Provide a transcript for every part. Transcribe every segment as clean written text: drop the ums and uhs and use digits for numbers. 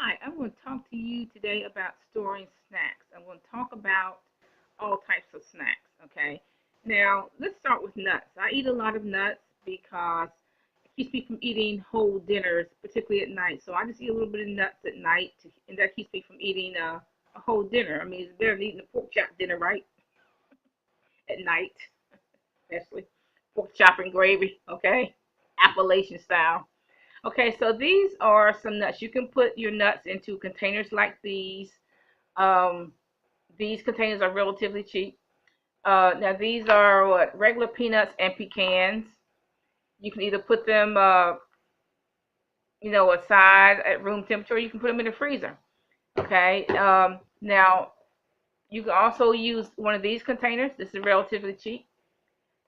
Hi, I'm going to talk to you today about storing snacks. I'm going to talk about all types of snacks, okay? Now, let's start with nuts. I eat a lot of nuts because it keeps me from eating whole dinners, particularly at night. So I just eat a little bit of nuts at night, and that keeps me from eating a whole dinner. I mean, it's better than eating a pork chop dinner, right? At night, especially pork chop and gravy, okay? Appalachian style. Okay, so these are some nuts. You can put your nuts into containers like these. Um, these containers are relatively cheap. Now these are what regular peanuts and pecans. You can either put them, aside at room temperature, or you can put them in the freezer. Okay. Now you can also use one of these containers. This is relatively cheap.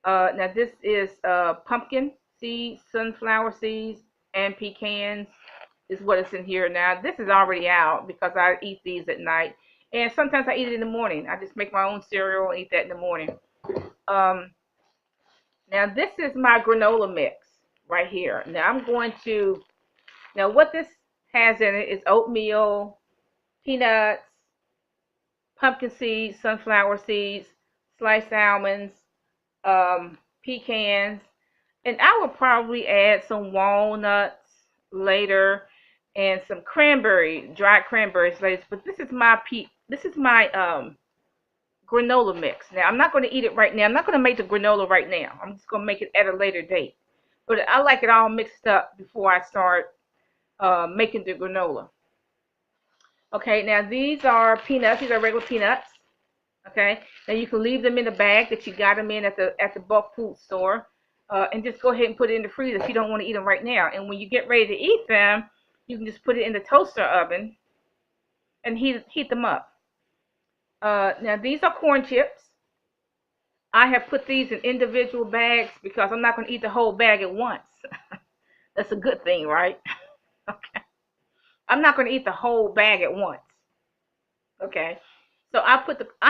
Now this is pumpkin seeds, sunflower seeds, and pecans is what is in here. Now this is already out because I eat these at night, and sometimes I eat it in the morning. I just make my own cereal and eat that in the morning. Um, Now this is my granola mix right here. Now what this has in it is oatmeal, peanuts, pumpkin seeds, sunflower seeds, sliced almonds, pecans, and I would probably add some walnuts later and some dried cranberries later. But this is my granola mix. Now I'm not going to eat it right now. I'm not going to make the granola right now. I'm just going to make it at a later date. But I like it all mixed up before I start making the granola. Okay, now these are peanuts. These are regular peanuts. Okay, now you can leave them in the bag that you got them in at the bulk food store, and just go ahead and put it in the freezer if you don't want to eat them right now. And when you get ready to eat them, you can just put it in the toaster oven and heat them up. Now these are corn chips. I have put these in individual bags because I'm not going to eat the whole bag at once. That's a good thing, right? Okay. I'm not going to eat the whole bag at once. Okay. So I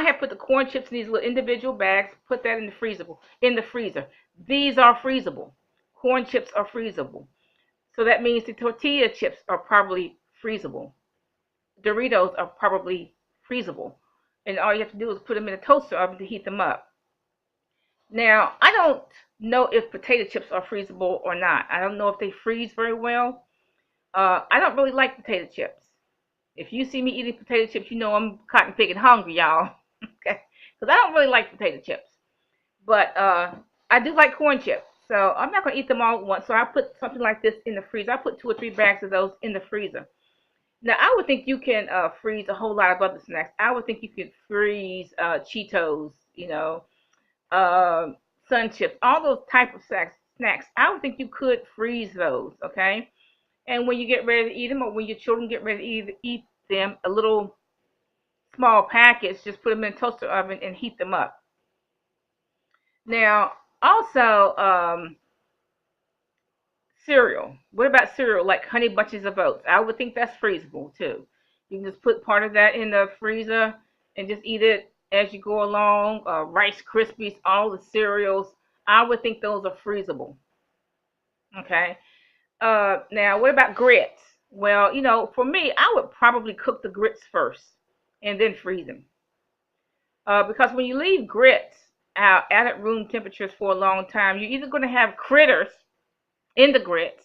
have put the corn chips in these little individual bags, put that in the freezer. These are freezable. Corn chips are freezable. So that means the tortilla chips are probably freezable. Doritos are probably freezable. And all you have to do is put them in a toaster oven to heat them up. Now, I don't know if potato chips are freezable or not. I don't know if they freeze very well. I don't really like potato chips. If you see me eating potato chips, you know I'm cotton picking hungry, y'all. Okay, because I don't really like potato chips, but I do like corn chips. So I'm not gonna eat them all at once. So I put something like this in the freezer. I put 2 or 3 bags of those in the freezer. Now I would think you can freeze a whole lot of other snacks. I would think you could freeze Cheetos, uh, Sun Chips, all those type of snacks. I would think you could freeze those. Okay, and when you get ready to eat them, or when your children get ready to eat them, a little small packets, just put them in a toaster oven and heat them up. Now, also, cereal. What about cereal like Honey Bunches of Oats? I would think that's freezable too. You can just put part of that in the freezer and just eat it as you go along. Rice Krispies, all the cereals. I would think those are freezable. Okay. Now, what about grits? Well, for me, I would probably cook the grits first and then freeze them. Because when you leave grits out at room temperatures for a long time, you're either going to have critters in the grits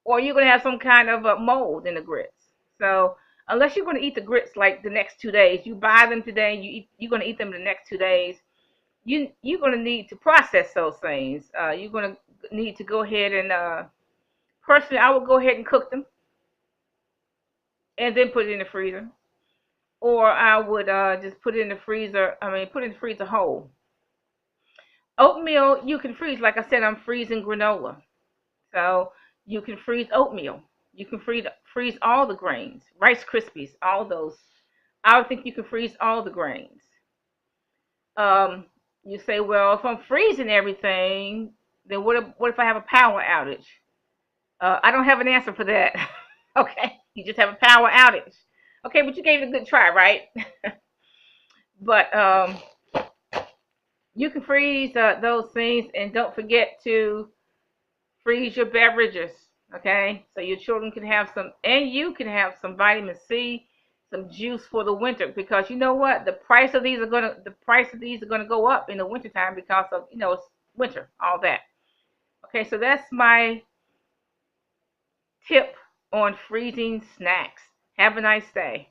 or you're going to have some kind of mold in the grits. So unless you're going to eat the grits like the next 2 days, you buy them today, you're going to eat them the next 2 days. You're going to need to process those things. You're going to need to go ahead and personally, I would go ahead and cook them and then put it in the freezer. Or I would just put it in the freezer. I mean, put it in the freezer whole. Oatmeal, you can freeze. Like I said, I'm freezing granola. So you can freeze oatmeal. You can freeze all the grains. Rice Krispies, all those. I would think you can freeze all the grains. Um, you say, well, if I'm freezing everything, then what if I have a power outage? I don't have an answer for that. Okay, you just have a power outage. Okay, but you gave it a good try, right? But you can freeze those things, and don't forget to freeze your beverages. Okay, so your children can have some, and you can have some vitamin C, some juice for the winter, because you know what, the price of these are gonna go up in the wintertime because of it's winter, all that. Okay, so that's my tip on freezing snacks. Have a nice day.